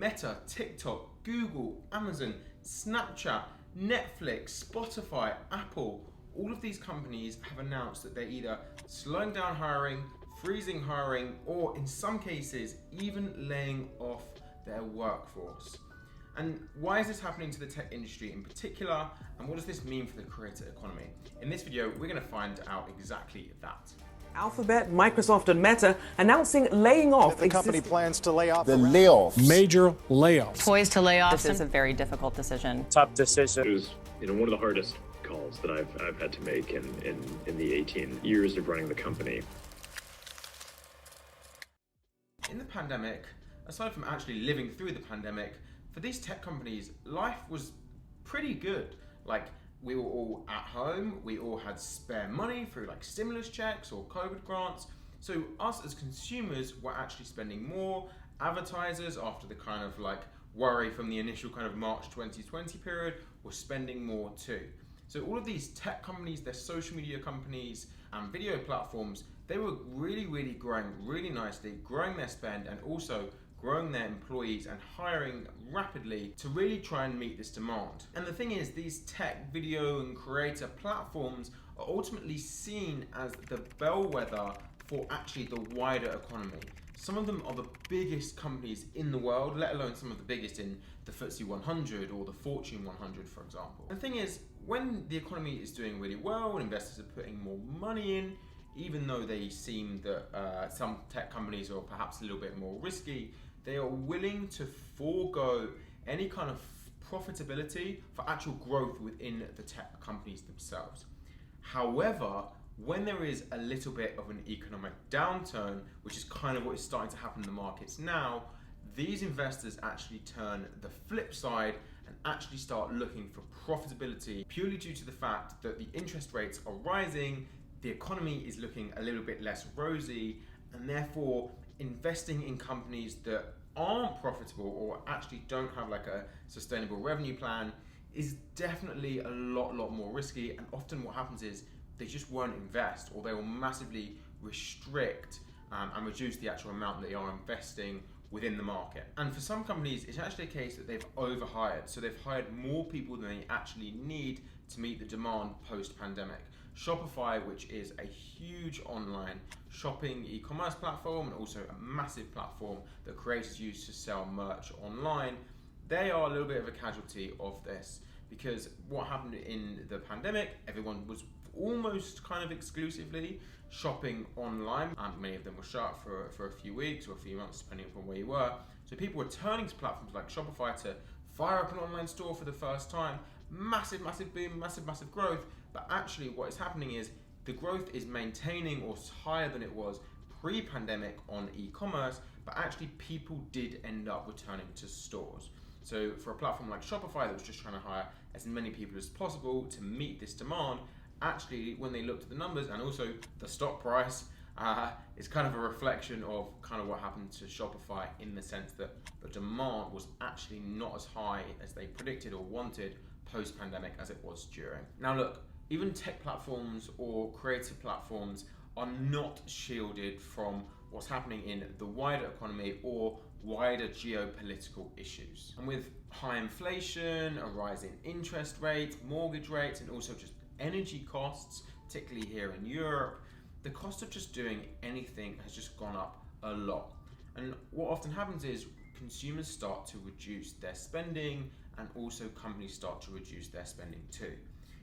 Meta, TikTok, Google, Amazon, Snapchat, Netflix, Spotify, Apple, all of these companies have announced that they're either slowing down hiring, freezing hiring, or in some cases, even laying off their workforce. And why is this happening to the tech industry in particular, and what does this mean for the creator economy? In this video, we're going to find out exactly that. Alphabet, Microsoft, and Meta announcing laying off. The company plans to lay off. The layoffs. Major layoffs. Poised to lay off. This is a very difficult decision. Tough decision. It was, one of the hardest calls that I've had to make in the 18 years of running the company. In the pandemic, aside from actually living through the pandemic, for these tech companies, life was pretty good. Like, we were all at home, we all had spare money through like stimulus checks or COVID grants. So us as consumers were actually spending more. Advertisers, after the kind of like worry from the initial kind of March 2020 period, were spending more too. So all of these tech companies, their social media companies and video platforms, they were really growing really nicely, growing their spend and also growing their employees and hiring rapidly to really try and meet this demand. And the thing is, these tech, video and creator platforms are ultimately seen as the bellwether for actually the wider economy. Some of them are the biggest companies in the world, let alone some of the biggest in the FTSE 100 or the Fortune 100, for example. And the thing is, when the economy is doing really well and investors are putting more money in, even though they seem that some tech companies are perhaps a little bit more risky, they are willing to forego any kind of profitability for actual growth within the tech companies themselves. However, when there is a little bit of an economic downturn, which is kind of what is starting to happen in the markets now, these investors actually turn the flip side and actually start looking for profitability purely due to the fact that the interest rates are rising, the economy is looking a little bit less rosy, and therefore investing in companies that aren't profitable or actually don't have like a sustainable revenue plan is definitely a lot more risky. And often what happens is they just won't invest, or they will massively restrict and reduce the actual amount they are investing within the market. And for some companies, it's actually a case that they've overhired. So they've hired more people than they actually need to meet the demand post-pandemic. Shopify, which is a huge online shopping e-commerce platform and also a massive platform that creators use to sell merch online, they are a little bit of a casualty of this, because what happened in the pandemic, everyone was almost kind of exclusively shopping online, and many of them were shut for a few weeks or a few months depending upon where you were. So people were turning to platforms like Shopify to fire up an online store for the first time. Massive boom, massive growth. But actually what is happening is the growth is maintaining or higher than it was pre-pandemic on e-commerce, but actually people did end up returning to stores. So for a platform like Shopify that was just trying to hire as many people as possible to meet this demand, actually when they looked at the numbers and also the stock price, it's kind of a reflection of kind of what happened to Shopify, in the sense that the demand was actually not as high as they predicted or wanted post-pandemic as it was during. Now look, even tech platforms or creative platforms are not shielded from what's happening in the wider economy or wider geopolitical issues. And with high inflation, a rise in interest rates, mortgage rates, and also just energy costs, particularly here in Europe, the cost of just doing anything has just gone up a lot. And what often happens is consumers start to reduce their spending, and also companies start to reduce their spending too.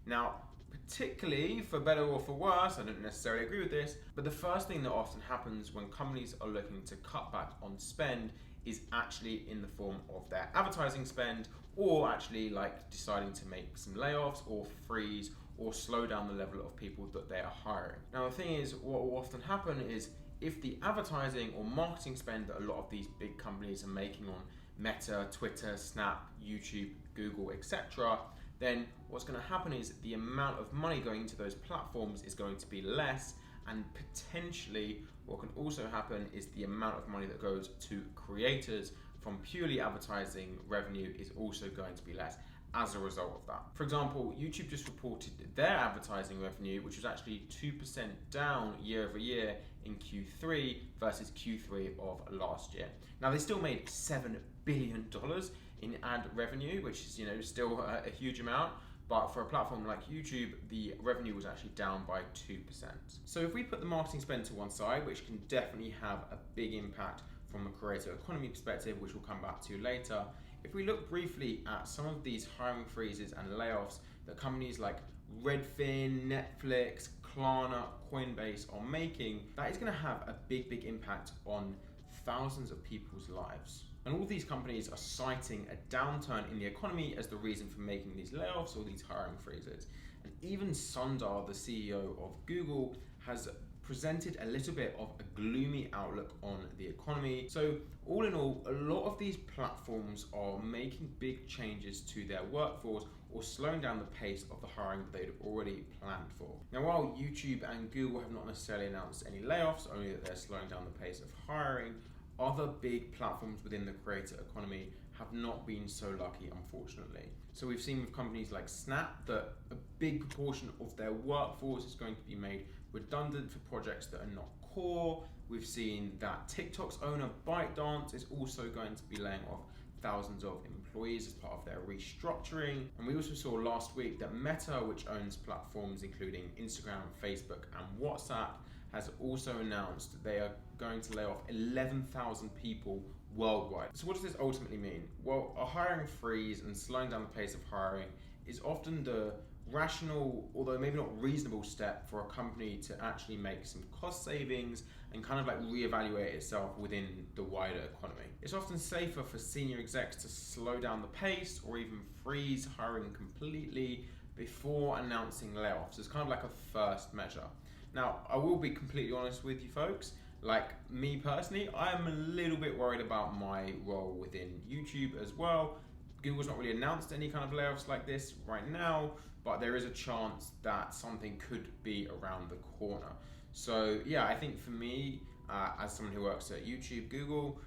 Now, particularly for better or for worse, I don't necessarily agree with this, but the first thing that often happens when companies are looking to cut back on spend is actually in the form of their advertising spend, or actually like deciding to make some layoffs or freeze or slow down the level of people that they are hiring. Now the thing is, what will often happen is if the advertising or marketing spend that a lot of these big companies are making on Meta, Twitter, Snap, YouTube, Google, etc., then what's going to happen is the amount of money going into those platforms is going to be less, and potentially what can also happen is the amount of money that goes to creators from purely advertising revenue is also going to be less as a result of that. For example, YouTube just reported their advertising revenue, which was actually 2% down year over year in Q3 versus Q3 of last year. Now they still made $7 billion in ad revenue, which is, you know, still a huge amount. But for a platform like YouTube, the revenue was actually down by 2%. So if we put the marketing spend to one side, which can definitely have a big impact from a creator economy perspective, which we'll come back to later, if we look briefly at some of these hiring freezes and layoffs that companies like Redfin, Netflix, Klarna, Coinbase are making, that is going to have a big impact on thousands of people's lives. And all these companies are citing a downturn in the economy as the reason for making these layoffs or these hiring freezes. And even Sundar, the CEO of Google, has presented a little bit of a gloomy outlook on the economy. So all in all, a lot of these platforms are making big changes to their workforce or slowing down the pace of the hiring that they'd already planned for. Now, while YouTube and Google have not necessarily announced any layoffs, only that they're slowing down the pace of hiring, other big platforms within the creator economy have not been so lucky, unfortunately. So we've seen with companies like Snap that a big proportion of their workforce is going to be made redundant for projects that are not core. We've seen that TikTok's owner, ByteDance, is also going to be laying off thousands of employees as part of their restructuring. And we also saw last week that Meta, which owns platforms including Instagram, Facebook, and WhatsApp, has also announced they are going to lay off 11,000 people worldwide. So what does this ultimately mean? Well, a hiring freeze and slowing down the pace of hiring is often the rational, although maybe not reasonable, step for a company to actually make some cost savings and kind of like reevaluate itself within the wider economy. It's often safer for senior execs to slow down the pace or even freeze hiring completely before announcing layoffs. It's kind of like a first measure. Now, I will be completely honest with you folks, like me personally, I am a little bit worried about my role within YouTube as well. Google's not really announced any kind of layoffs like this right now, but there is a chance that something could be around the corner. So yeah, I think for me, as someone who works at YouTube, Google,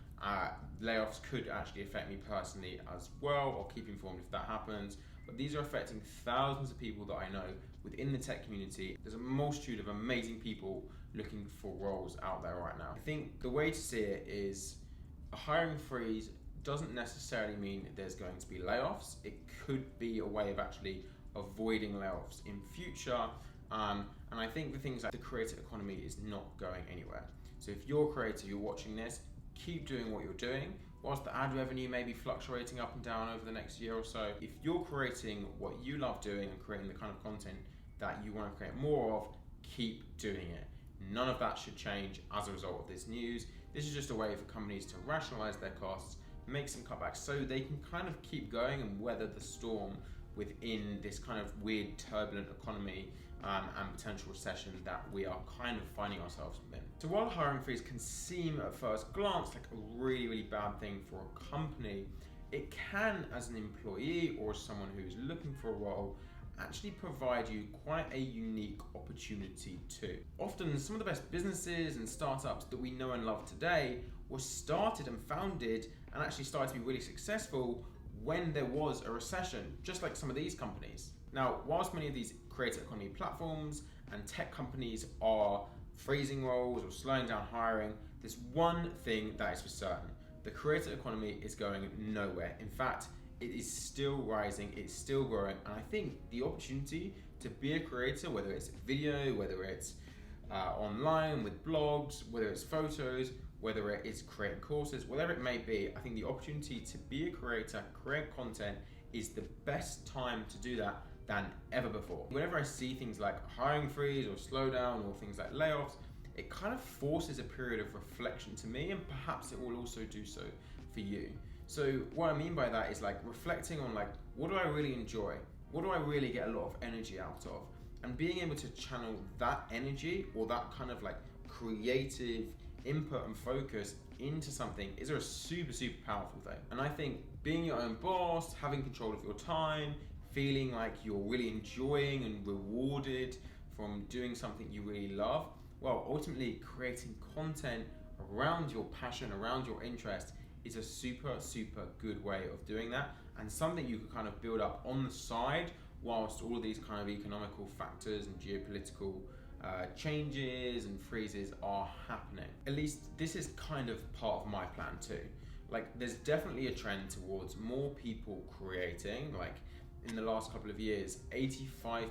layoffs could actually affect me personally as well. I'll keep informed if that happens. But these are affecting thousands of people that I know within the tech community. There's a multitude of amazing people looking for roles out there right now. I think the way to see it is a hiring freeze doesn't necessarily mean there's going to be layoffs. It could be a way of actually avoiding layoffs in future. And I think the things like the creator economy is not going anywhere. So if you're a creator, you're watching this, keep doing what you're doing. Whilst the ad revenue may be fluctuating up and down over the next year or so, if you're creating what you love doing and creating the kind of content that you want to create more of, keep doing it. None of that should change as a result of this news. This is just a way for companies to rationalize their costs, make some cutbacks so they can kind of keep going and weather the storm within this kind of weird, turbulent economy and potential recession that we are kind of finding ourselves in. So while hiring freeze can seem at first glance like a really bad thing for a company, it can, as an employee or someone who's looking for a role, actually provide you quite a unique opportunity too. Often some of the best businesses and startups that we know and love today were started and founded and actually started to be really successful when there was a recession, just like some of these companies. Now, whilst many of these creator economy platforms and tech companies are freezing roles or slowing down hiring, there's one thing that is for certain. The creator economy is going nowhere. In fact, it is still rising, it's still growing, and I think the opportunity to be a creator, whether it's video, whether it's online with blogs, whether it's photos, whether it is creating courses, whatever it may be, I think the opportunity to be a creator, create content, is the best time to do that than ever before. Whenever I see things like hiring freeze or slowdown or things like layoffs, it kind of forces a period of reflection to me, and perhaps it will also do so for you. So what I mean by that is like reflecting on like, what do I really enjoy? What do I really get a lot of energy out of? And being able to channel that energy or that kind of like creative input and focus into something is a super powerful thing. And I think being your own boss, having control of your time, feeling like you're really enjoying and rewarded from doing something you really love, well, ultimately creating content around your passion, around your interest, is a super good way of doing that, and something you can kind of build up on the side whilst all of these kind of economical factors and geopolitical changes and freezes are happening. At least this is kind of part of my plan too. Like, there's definitely a trend towards more people creating. Like, in the last couple of years, 85%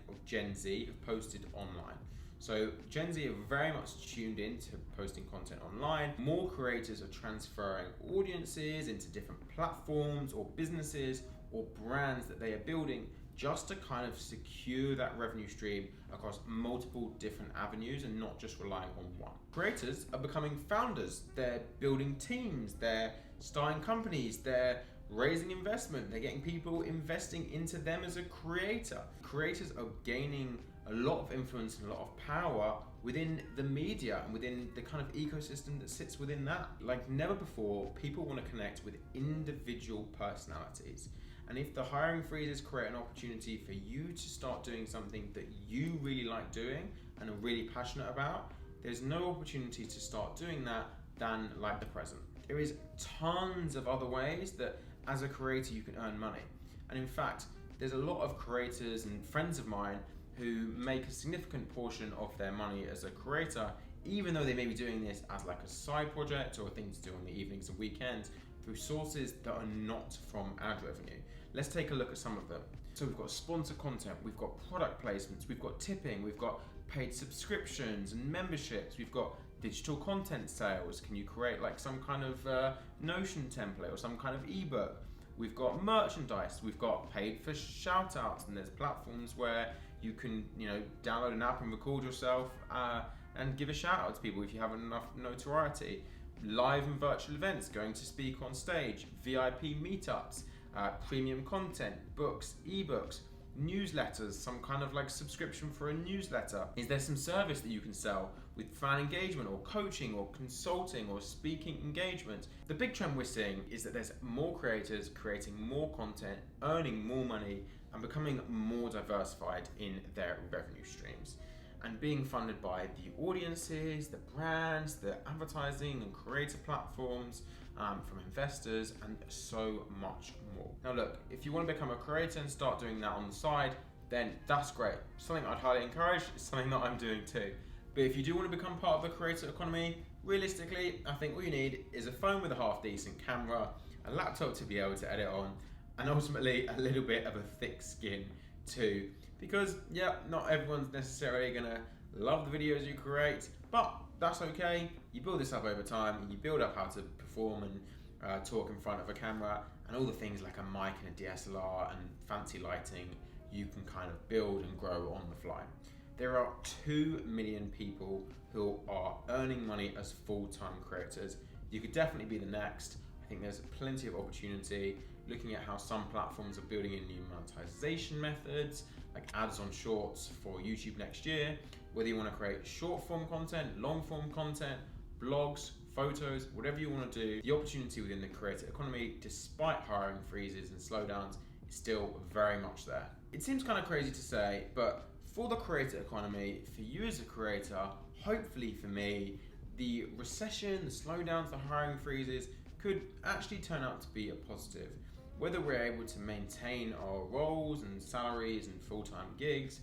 of Gen Z have posted online. So Gen Z are very much tuned in to posting content online. More creators are transferring audiences into different platforms or businesses or brands that they are building just to kind of secure that revenue stream across multiple different avenues and not just relying on one. Creators are becoming founders. They're building teams, they're starting companies, they're raising investment, they're getting people investing into them as a creator. Creators are gaining a lot of influence and a lot of power within the media and within the kind of ecosystem that sits within that. Like never before, people want to connect with individual personalities. And if the hiring freezes create an opportunity for you to start doing something that you really like doing and are really passionate about, there's no opportunity to start doing that than like the present. There is tons of other ways that as a creator you can earn money. And in fact, there's a lot of creators and friends of mine who make a significant portion of their money as a creator, even though they may be doing this as like a side project or a thing to do on the evenings and weekends through sources that are not from ad revenue. Let's take a look at some of them. So we've got sponsor content, we've got product placements, we've got tipping, we've got paid subscriptions and memberships, we've got digital content sales. Can you create like some kind of Notion template or some kind of ebook? We've got merchandise, we've got paid for shout outs, and there's platforms where you can, download an app and record yourself and give a shout out to people if you have enough notoriety. Live and virtual events, going to speak on stage, VIP meetups, premium content, books, ebooks, newsletters, some kind of like subscription for a newsletter. Is there some service that you can sell with fan engagement or coaching or consulting or speaking engagement? The big trend we're seeing is that there's more creators creating more content, earning more money, and becoming more diversified in their revenue streams, and being funded by the audiences, the brands, the advertising and creator platforms, from investors, and so much more. Now look, if you want to become a creator and start doing that on the side, then that's great. Something I'd highly encourage, it's something that I'm doing too. But if you do want to become part of the creator economy, realistically, I think all you need is a phone with a half decent camera, a laptop to be able to edit on, and ultimately a little bit of a thick skin too. Because not everyone's necessarily gonna love the videos you create, but that's okay. You build this up over time, and you build up how to perform and talk in front of a camera, and all the things like a mic and a DSLR and fancy lighting you can kind of build and grow on the fly. There are 2 million people who are earning money as full-time creators. You could definitely be the next. I think there's plenty of opportunity, looking at how some platforms are building in new monetization methods, like ads on shorts for YouTube next year. Whether you want to create short form content, long form content, blogs, photos, whatever you want to do, the opportunity within the creator economy, despite hiring freezes and slowdowns, is still very much there. It seems kind of crazy to say, but for the creator economy, for you as a creator, hopefully for me, the recession, the slowdowns, the hiring freezes could actually turn out to be a positive. Whether we're able to maintain our roles and salaries and full-time gigs,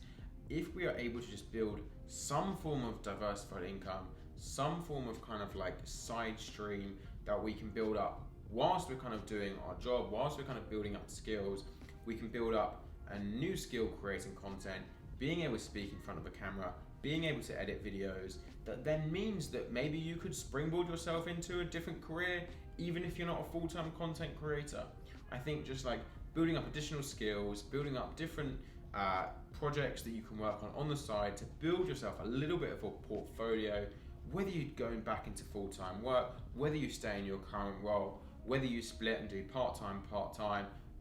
if we are able to just build some form of diversified income, some form of kind of like side stream that we can build up whilst we're kind of doing our job, whilst we're kind of building up skills, we can build up a new skill creating content, being able to speak in front of a camera, being able to edit videos, that then means that maybe you could springboard yourself into a different career, even if you're not a full-time content creator. I think just like building up additional skills, building up different projects that you can work on the side to build yourself a little bit of a portfolio, whether you're going back into full-time work, whether you stay in your current role, whether you split and do part-time,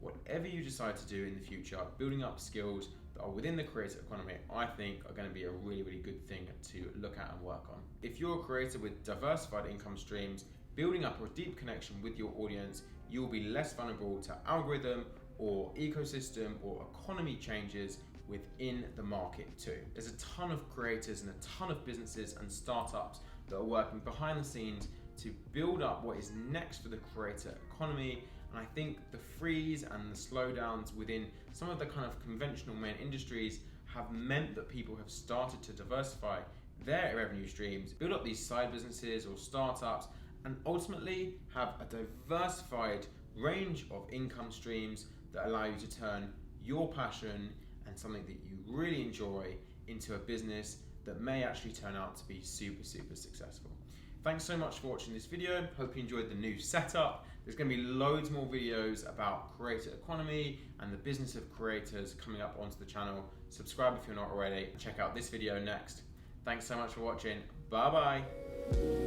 whatever you decide to do in the future, building up skills that are within the creator economy, I think are going to be a really, really good thing to look at and work on. If you're a creator with diversified income streams, building up a deep connection with your audience, you will be less vulnerable to algorithm or ecosystem or economy changes within the market too. There's a ton of creators and a ton of businesses and startups that are working behind the scenes to build up what is next for the creator economy. And I think the freeze and the slowdowns within some of the kind of conventional main industries have meant that people have started to diversify their revenue streams, build up these side businesses or startups, and ultimately have a diversified range of income streams that allow you to turn your passion and something that you really enjoy into a business that may actually turn out to be super successful. Thanks so much for watching this video. Hope you enjoyed the new setup. There's going to be loads more videos about creator economy and the business of creators coming up onto the channel. Subscribe if you're not already. Check out this video next. Thanks so much for watching. Bye bye.